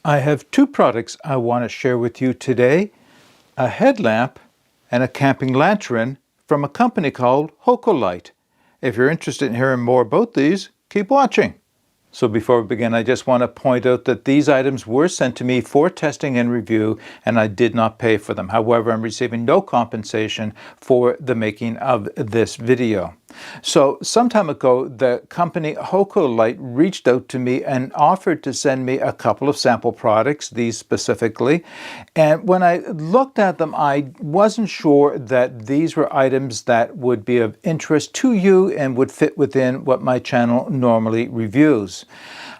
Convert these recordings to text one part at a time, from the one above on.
I have two products I want to share with you today, a headlamp and a camping lantern from a company called Hocolite. If you're interested in hearing more about these, keep watching. So before we begin, I just want to point out that these items were sent to me for testing and review, and I did not pay for them. However, I'm receiving no compensation for the making of this video. So some time ago, the company Hocolite reached out to me and offered to send me a couple of sample products, these specifically. And when I looked at them, I wasn't sure that these were items that would be of interest to you and would fit within what my channel normally reviews.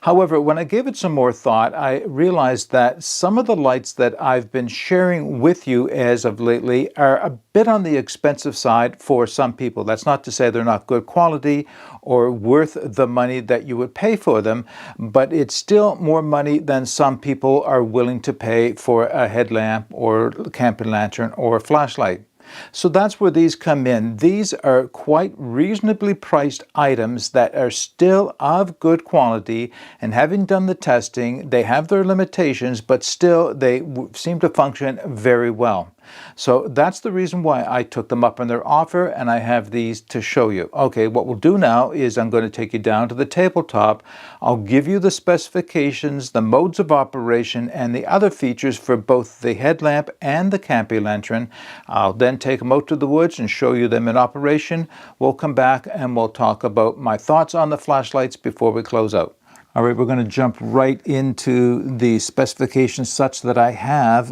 However, when I gave it some more thought, I realized that some of the lights that I've been sharing with you as of lately are a bit on the expensive side for some people. That's not to say they're not good quality or worth the money that you would pay for them, but it's still more money than some people are willing to pay for a headlamp or camping lantern or a flashlight. So that's where these come in. These are quite reasonably priced items that are still of good quality, and having done the testing, they have their limitations, but still they seem to function very well. So that's the reason why I took them up on their offer, and I have these to show you. Okay, what we'll do now is I'm going to take you down to the tabletop. I'll give you the specifications, the modes of operation, and the other features for both the headlamp and the camping lantern. I'll then take them out to the woods and show you them in operation. We'll come back and we'll talk about my thoughts on the flashlights before we close out. All right, we're going to jump right into the specifications such that I have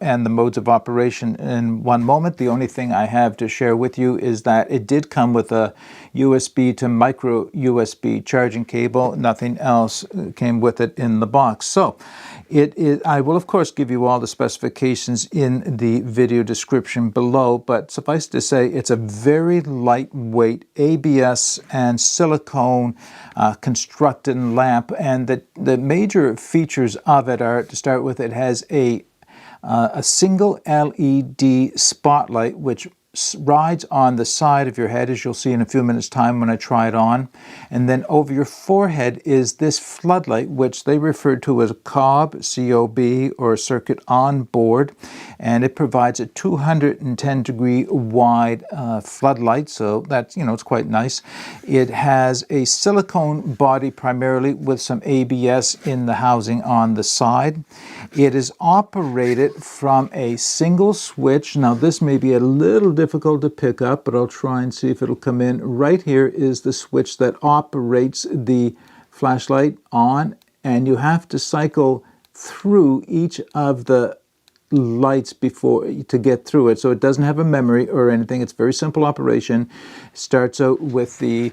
and the modes of operation in one moment. The only thing I have to share with you is that it did come with a USB to micro USB charging cable. Nothing else came with it in the box. So I will, of course, give you all the specifications in the video description below, but suffice to say, it's a very lightweight ABS and silicone constructed lamp, and the major features of it are, to start with, it has a single LED spotlight which rides on the side of your head, as you'll see in a few minutes' time when I try it on. And then over your forehead is this floodlight, which they refer to as a COB, C-O-B, or a circuit on board. And it provides a 210-degree wide floodlight, so that's, it's quite nice. It has a silicone body primarily with some ABS in the housing on the side. It is operated from a single switch. Now, this may be a little difficult to pick up, but I'll try and see if it'll come in. Right here is the switch that operates the flashlight on, and you have to cycle through each of the lights to get through it. So it doesn't have a memory or anything. It's very simple operation. Starts out with the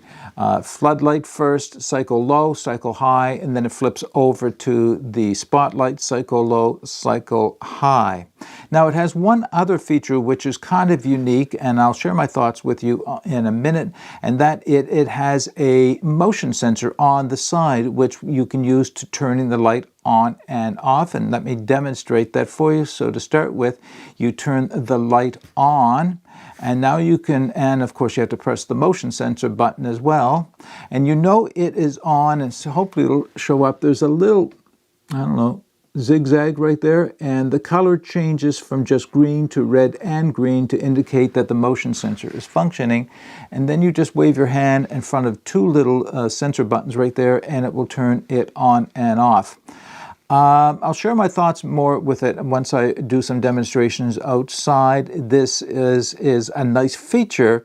floodlight first, cycle low, cycle high, and then it flips over to the spotlight, cycle low, cycle high. Now it has one other feature which is kind of unique, and I'll share my thoughts with you in a minute, and that it has a motion sensor on the side which you can use to turning the light on and off, and let me demonstrate that for you. So to start with, you turn the light on, and now you can, and of course you have to press the motion sensor button as well, and it is on, and so hopefully it'll show up. There's a little, zigzag right there, and the color changes from just green to red and green to indicate that the motion sensor is functioning. And then you just wave your hand in front of two little sensor buttons right there, and it will turn it on and off. I'll share my thoughts more with it once I do some demonstrations outside. This is a nice feature.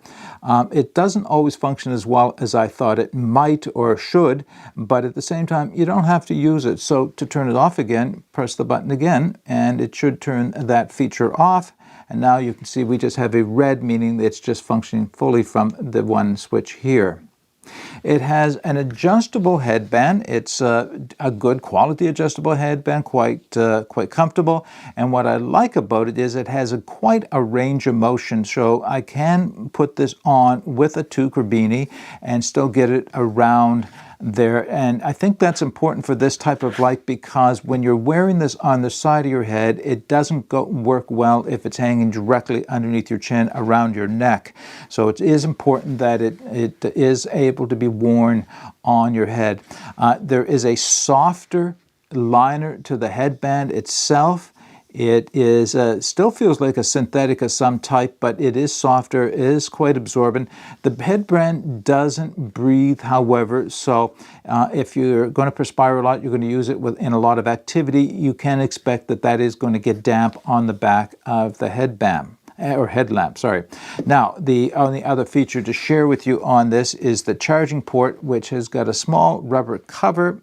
It doesn't always function as well as I thought it might or should, but at the same time, you don't have to use it. So to turn it off again, press the button again, and it should turn that feature off. And now you can see we just have a red, meaning that it's just functioning fully from the one switch here. It has an adjustable headband. It's a good quality adjustable headband, quite comfortable. And what I like about it is it has quite a range of motion. So I can put this on with a toque or beanie and still get it around there. And I think that's important for this type of light, because when you're wearing this on the side of your head, it doesn't work well if it's hanging directly underneath your chin around your neck. So it is important that it is able to be worn on your head. There is a softer liner to the headband itself. It is still feels like a synthetic of some type, but it is softer, it is quite absorbent. The headband doesn't breathe, however, so if you're going to perspire a lot, you're going to use it in a lot of activity, you can expect that that is going to get damp on the back of the headband. Or headlamp, sorry. Now, the only other feature to share with you on this is the charging port, which has got a small rubber cover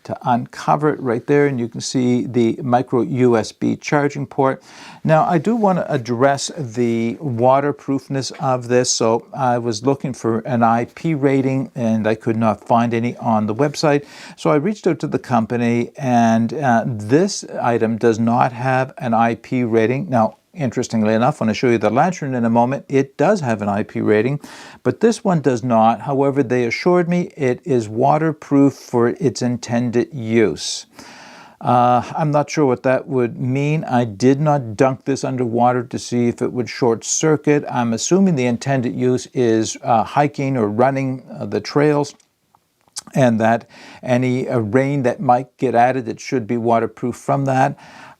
to uncover it right there, and you can see the micro USB charging port. Now, I do want to address the waterproofness of this. So I was looking for an IP rating and I could not find any on the website. So I reached out to the company, and this item does not have an IP rating. Now, interestingly enough, when I show you the lantern in a moment, it does have an IP rating, but this one does not. However, they assured me it is waterproof for its intended use. I'm not sure what that would mean. I did not dunk this underwater to see if it would short circuit. I'm assuming the intended use is hiking or running the trails, and that any rain that might get added, it should be waterproof from that.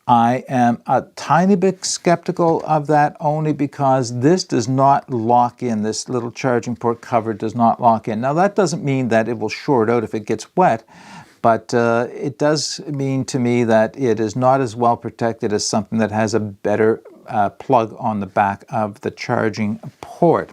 I am a tiny bit skeptical of that, only because this does not lock in. This little charging port cover does not lock in. Now, that doesn't mean that it will short out if it gets wet, but it does mean to me that it is not as well protected as something that has a better plug on the back of the charging port.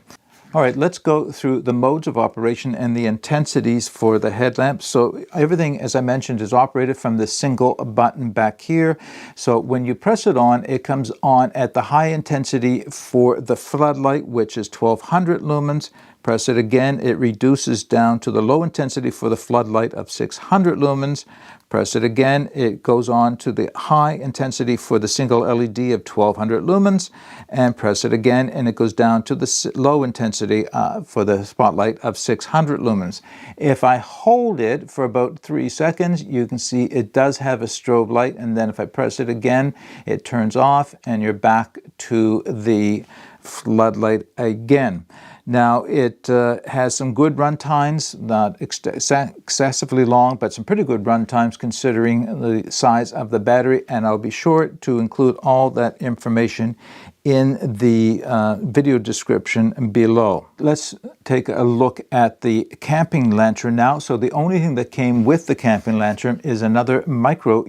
All right, let's go through the modes of operation and the intensities for the headlamp. So everything, as I mentioned, is operated from this single button back here. So when you press it on, it comes on at the high intensity for the floodlight, which is 1200 lumens. Press it again, it reduces down to the low intensity for the floodlight of 600 lumens. Press it again, it goes on to the high intensity for the single LED of 1200 lumens, and press it again and it goes down to the low intensity for the spotlight of 600 lumens. If I hold it for about 3 seconds, you can see it does have a strobe light, and then if I press it again, it turns off and you're back to the floodlight again. Now, it has some good run times, not excessively long, but some pretty good run times considering the size of the battery, and I'll be sure to include all that information in the video description below. Let's take a look at the camping lantern now. So the only thing that came with the camping lantern is another micro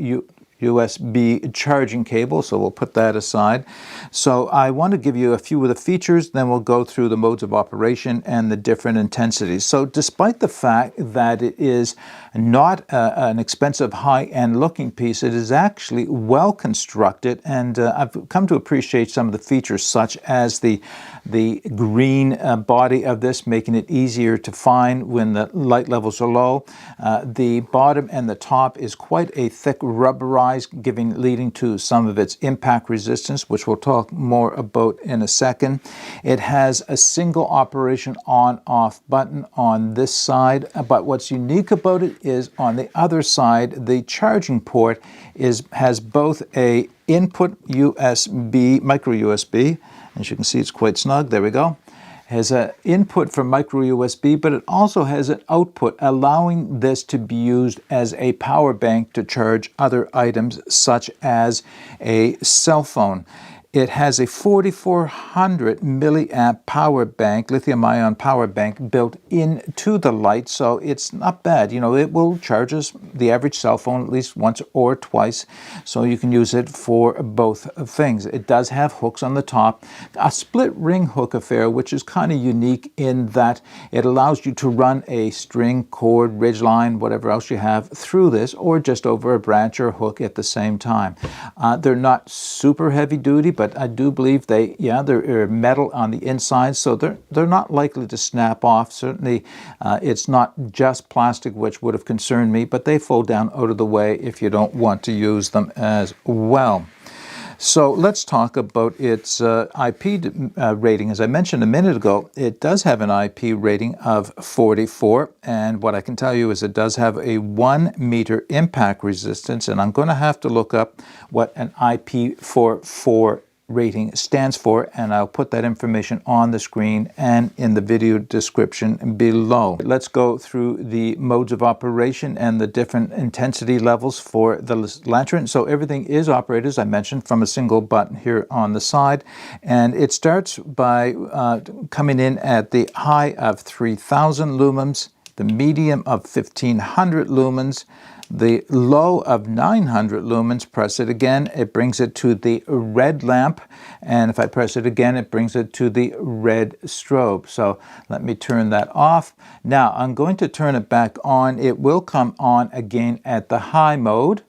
USB charging cable, so we'll put that aside. So I want to give you a few of the features, then we'll go through the modes of operation and the different intensities. So despite the fact that it is not an expensive high-end looking piece, it is actually well constructed, and I've come to appreciate some of the features, such as the green body of this, making it easier to find when the light levels are low. The bottom and the top is quite a thick rubberized, leading to some of its impact resistance, which we'll talk more about in a second. It has a single operation on-off button on this side, but what's unique about it is on the other side, the charging port has both a input USB, micro USB, as you can see it's quite snug, there we go. Has an input for micro USB, but it also has an output, allowing this to be used as a power bank to charge other items such as a cell phone. It has a 4400 milliamp power bank, lithium-ion power bank, built into the light, so it's not bad. You know, it will charge us the average cell phone at least once or twice, so you can use it for both things. It does have hooks on the top, a split ring hook affair, which is kind of unique in that it allows you to run a string, cord, ridge line, whatever else you have through this, or just over a branch or hook at the same time. They're not super heavy duty, but I do believe they're metal on the inside, so they're not likely to snap off. Certainly, it's not just plastic, which would have concerned me, but they fold down out of the way if you don't want to use them as well. So let's talk about its IP rating. As I mentioned a minute ago, it does have an IP rating of 44, and what I can tell you is it does have a 1 meter impact resistance, and I'm going to have to look up what an IP44 rating stands for, and I'll put that information on the screen and in the video description below. Let's go through the modes of operation and the different intensity levels for the lantern. So everything is operated, as I mentioned, from a single button here on the side, and it starts by coming in at the high of 3,000 lumens, the medium of 1,500 lumens, the low of 900 lumens. Press it again, it brings it to the red lamp, and if I press it again, it brings it to the red strobe. So let me turn that off. Now I'm going to turn it back on. It will come on again at the high mode.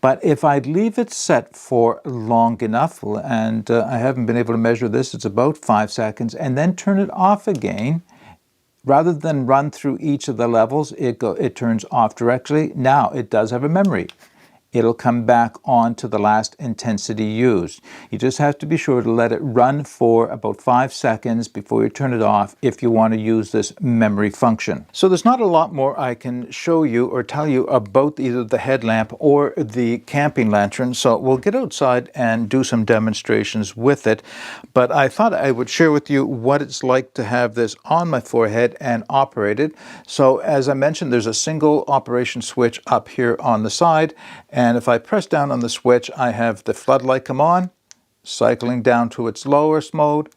But if I leave it set for long enough, and I haven't been able to measure this, it's about 5 seconds, and then turn it off again, rather than run through each of the levels, it turns off directly. Now it does have a memory. It'll come back on to the last intensity used. You just have to be sure to let it run for about 5 seconds before you turn it off if you want to use this memory function. So there's not a lot more I can show you or tell you about either the headlamp or the camping lantern, so we'll get outside and do some demonstrations with it. But I thought I would share with you what it's like to have this on my forehead and operate it. So as I mentioned, there's a single operation switch up here on the side, and if I press down on the switch, I have the floodlight come on, cycling down to its lowest mode,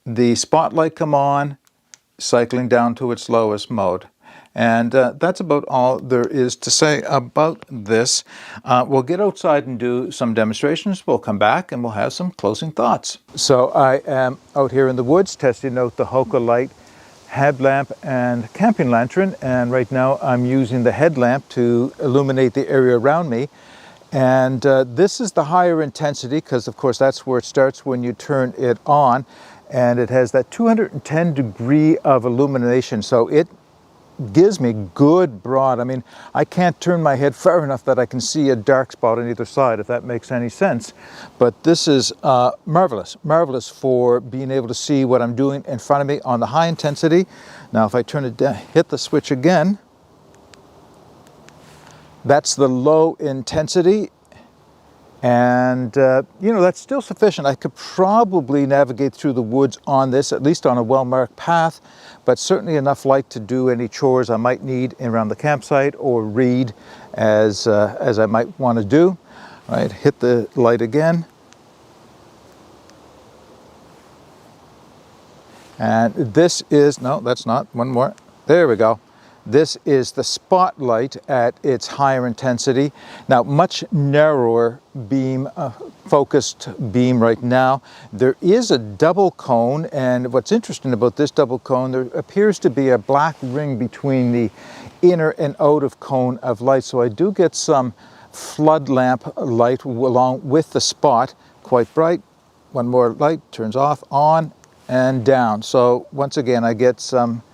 the spotlight come on, cycling down to its lowest mode. And that's about all there is to say about this. We'll get outside and do some demonstrations. We'll come back and we'll have some closing thoughts. So I am out here in the woods testing out the Hokulite headlamp and camping lantern, and right now I'm using the headlamp to illuminate the area around me. And this is the higher intensity because of course that's where it starts when you turn it on, and it has that 210 degree of illumination, so it gives me good broad. I mean, I can't turn my head far enough that I can see a dark spot on either side, if that makes any sense. But this is marvelous for being able to see what I'm doing in front of me on the high intensity. Now if I turn it down, hit the switch again, that's the low intensity. And you know, that's still sufficient. I could probably navigate through the woods on this, at least on a well-marked path, but certainly enough light to do any chores I might need around the campsite or read as I might want to do. All right, hit the light again. And this is, no, that's not, one more. There we go. This is the spotlight at its higher intensity. Now, much narrower beam, focused beam right now. There is a double cone, and what's interesting about this double cone, there appears to be a black ring between the inner and outer cone of light. So I do get some flood lamp light along with the spot, quite bright. One more light, turns off, on, and down. So once again, I get some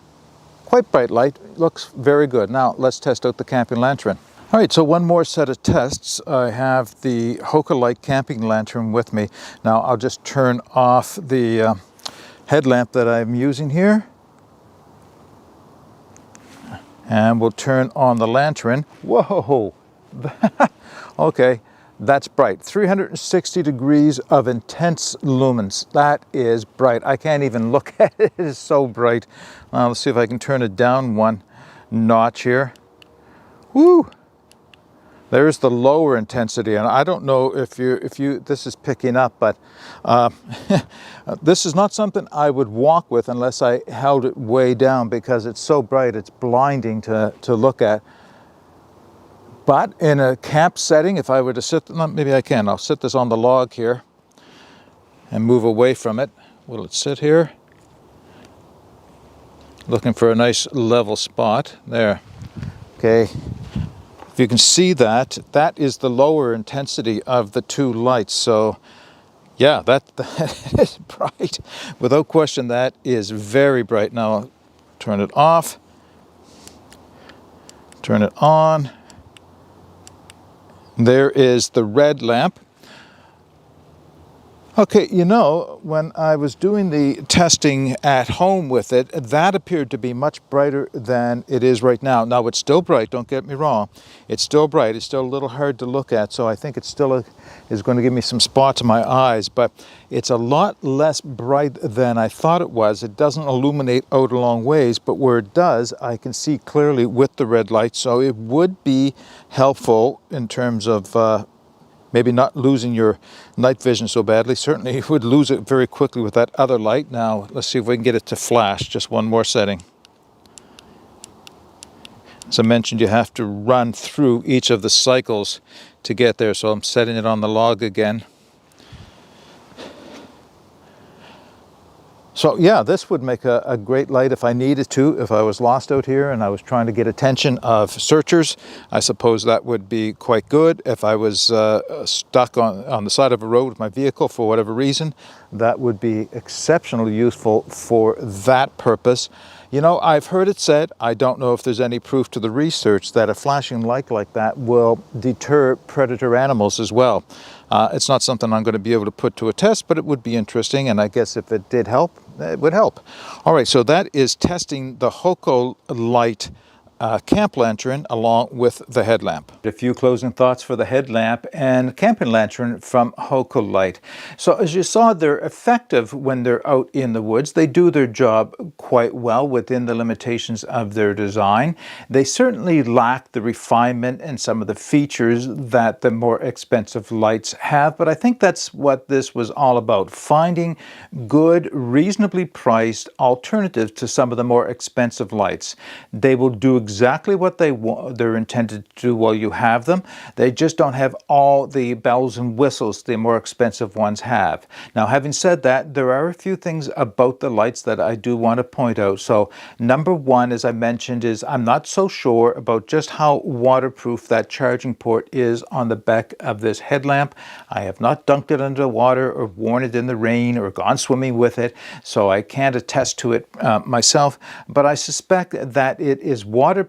quite bright light. Looks very good. Now let's test out the camping lantern. All right, so one more set of tests. I have the Hokulite camping lantern with me. Now I'll just turn off the headlamp that I'm using here, and we'll turn on the lantern. Whoa, okay, that's bright. 360 degrees of intense lumens. That is bright. I can't even look at it. It is so bright. Let's see if I can turn it down one notch here. Woo! There's the lower intensity, and I don't know if this is picking up, but this is not something I would walk with unless I held it way down, because it's so bright, it's blinding to look at. But in a camp setting, if I were to sit, maybe I can, I'll sit this on the log here and move away from it. Will it sit here? Looking for a nice level spot. There. Okay. If you can see that, that is the lower intensity of the two lights. So yeah, that is bright. Without question, that is very bright. Now I'll turn it off, turn it on. There is the red lamp. Okay, you know, when I was doing the testing at home with it, that appeared to be much brighter than it is right now. Now, it's still bright, don't get me wrong. It's still bright. It's still a little hard to look at, so I think it still is going to give me some spots in my eyes, but it's a lot less bright than I thought it was. It doesn't illuminate out a long ways, but where it does, I can see clearly with the red light, so it would be helpful in terms of maybe not losing your night vision so badly. Certainly you would lose it very quickly with that other light. Now, let's see if we can get it to flash. Just one more setting. As I mentioned, you have to run through each of the cycles to get there. So I'm setting it on the log again. So yeah, this would make a great light if I needed to, if I was lost out here and I was trying to get attention of searchers. I suppose that would be quite good. If I was stuck on the side of a road with my vehicle for whatever reason, that would be exceptionally useful for that purpose. You know, I've heard it said, I don't know if there's any proof to the research, that a flashing light like that will deter predator animals as well. It's not something I'm going to be able to put to a test, but it would be interesting, and I guess if it did help, it would help. All right, so that is testing the Hokolite camp lantern along with the headlamp. A few closing thoughts for the headlamp and camping lantern from Hokolite. So as you saw, they're effective when they're out in the woods. They do their job quite well within the limitations of their design. They certainly lack the refinement and some of the features that the more expensive lights have, but I think that's what this was all about, finding good, reasonably priced alternatives to some of the more expensive lights. They will do exactly what they're intended to do while you have them. They just don't have all the bells and whistles the more expensive ones have. Now, having said that, there are a few things about the lights that I do want to point out. So number one, as I mentioned, is I'm not so sure about just how waterproof that charging port is on the back of this headlamp. I have not dunked it under water or worn it in the rain or gone swimming with it, so I can't attest to it myself, but I suspect that it is waterproof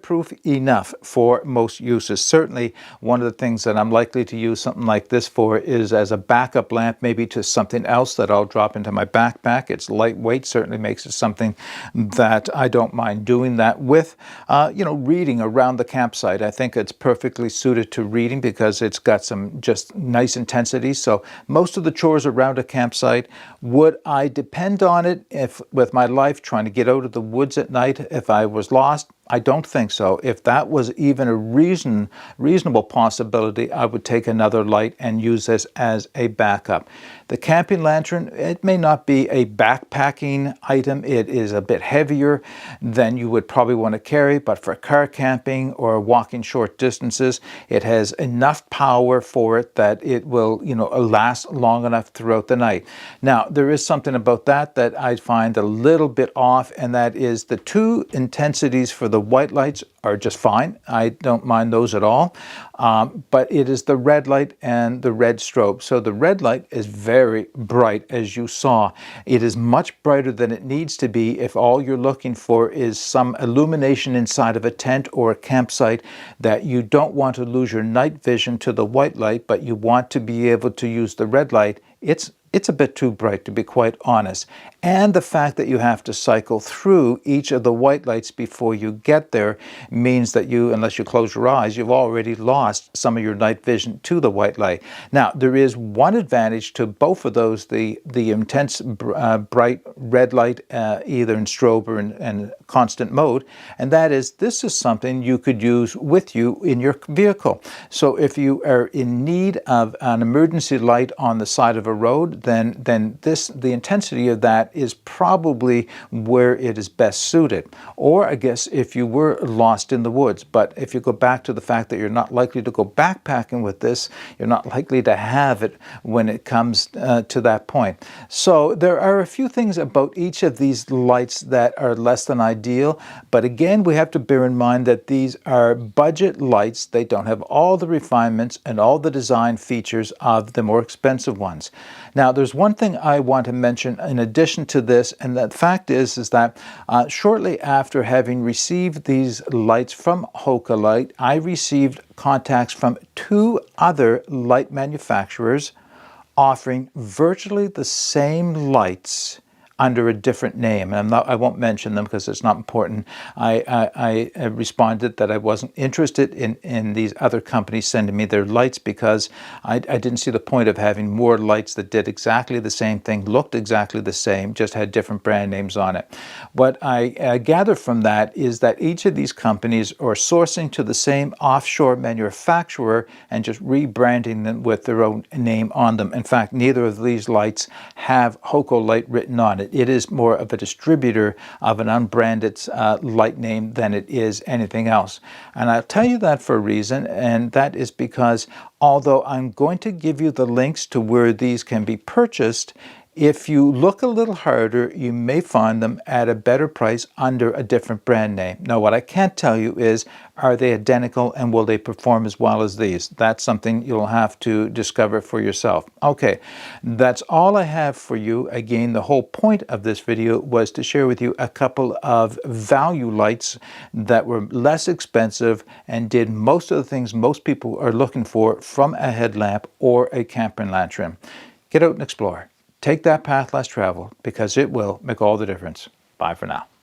enough for most uses. Certainly one of the things that I'm likely to use something like this for is as a backup lamp, maybe to something else that I'll drop into my backpack. It's lightweight, certainly makes it something that I don't mind doing that with. You know, reading around the campsite, I think it's perfectly suited to reading because it's got some just nice intensity. So most of the chores around a campsite, would I depend on it if with my life trying to get out of the woods at night if I was lost? I don't think so. If that was even a reasonable possibility, I would take another light and use this as a backup. The camping lantern, it may not be a backpacking item. It is a bit heavier than you would probably want to carry, but for car camping or walking short distances, it has enough power for it that it will, you know, last long enough throughout the night. Now, there is something about that I find a little bit off, and that is the two intensities for the white lights are just fine. I don't mind those at all. But it is the red light and the red strobe. So the red light is very bright, as you saw. It is much brighter than it needs to be if all you're looking for is some illumination inside of a tent or a campsite, that you don't want to lose your night vision to the white light, but you want to be able to use the red light. It's a bit too bright, to be quite honest. And the fact that you have to cycle through each of the white lights before you get there means that you, unless you close your eyes, you've already lost some of your night vision to the white light. Now, there is one advantage to both of those, the intense bright red light, either in strobe or in constant mode, and that is this is something you could use with you in your vehicle. So if you are in need of an emergency light on the side of a road, then the intensity of that is probably where it is best suited. Or I guess if you were lost in the woods, but if you go back to the fact that you're not likely to go backpacking with this, you're not likely to have it when it comes to that point. So there are a few things about each of these lights that are less than ideal, but again, we have to bear in mind that these are budget lights. They don't have all the refinements and all the design features of the more expensive ones. Now, there's one thing I want to mention in addition to this, and the fact is that shortly after having received these lights from Hokolite, I received contacts from two other light manufacturers offering virtually the same lights under a different name. And I won't mention them because it's not important. I responded that I wasn't interested in these other companies sending me their lights because I didn't see the point of having more lights that did exactly the same thing, looked exactly the same, just had different brand names on it. What I gather from that is that each of these companies are sourcing to the same offshore manufacturer and just rebranding them with their own name on them. In fact, neither of these lights have Hocolite written on it. It is more of a distributor of an unbranded light name than it is anything else. And I'll tell you that for a reason, and that is because although I'm going to give you the links to where these can be purchased, if you look a little harder, you may find them at a better price under a different brand name. Now, what I can't tell you is, are they identical and will they perform as well as these? That's something you'll have to discover for yourself. Okay, that's all I have for you. Again, the whole point of this video was to share with you a couple of value lights that were less expensive and did most of the things most people are looking for from a headlamp or a camping lantern. Get out and explore. Take that path less traveled because it will make all the difference. Bye for now.